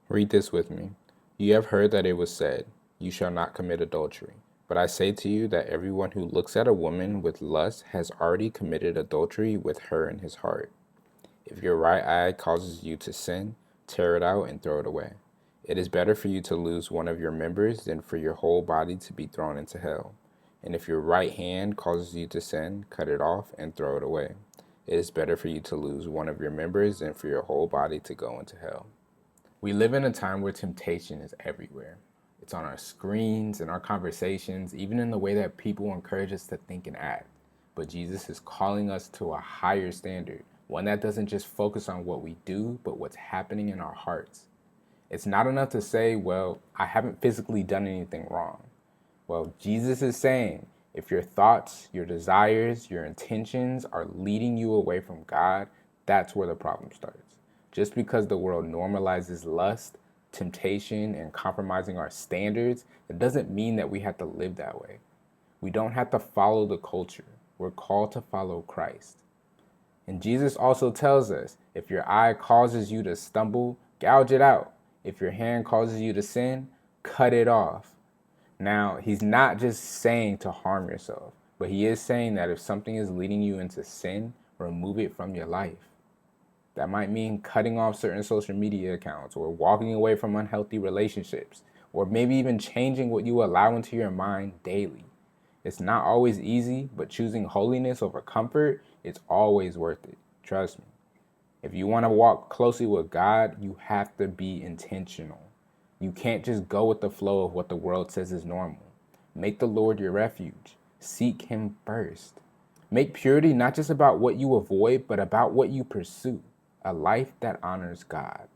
Read this with me. You have heard that it was said, "You shall not commit adultery." But I say to you that everyone who looks at a woman with lust has already committed adultery with her in his heart. If your right eye causes you to sin, tear it out and throw it away. It is better for you to lose one of your members than for your whole body to be thrown into hell. And if your right hand causes you to sin, cut it off and throw it away. It is better for you to lose one of your members than for your whole body to go into hell. We live in a time where temptation is everywhere. It's on our screens, in our conversations, even in the way that people encourage us to think and act. But Jesus is calling us to a higher standard, one that doesn't just focus on what we do, but what's happening in our hearts. It's not enough to say, well, I haven't physically done anything wrong. Well, Jesus is saying, if your thoughts, your desires, your intentions are leading you away from God, that's where the problem starts. Just because the world normalizes lust, temptation, and compromising our standards, it doesn't mean that we have to live that way. We don't have to follow the culture. We're called to follow Christ. And Jesus also tells us, if your eye causes you to stumble, gouge it out. If your hand causes you to sin, cut it off. Now, he's not just saying to harm yourself, but he is saying that if something is leading you into sin, remove it from your life. That might mean cutting off certain social media accounts or walking away from unhealthy relationships, or maybe even changing what you allow into your mind daily. It's not always easy, but choosing holiness over comfort is always worth it. Trust me. If you want to walk closely with God, you have to be intentional. You can't just go with the flow of what the world says is normal. Make the Lord your refuge. Seek Him first. Make purity not just about what you avoid, but about what you pursue. A life that honors God.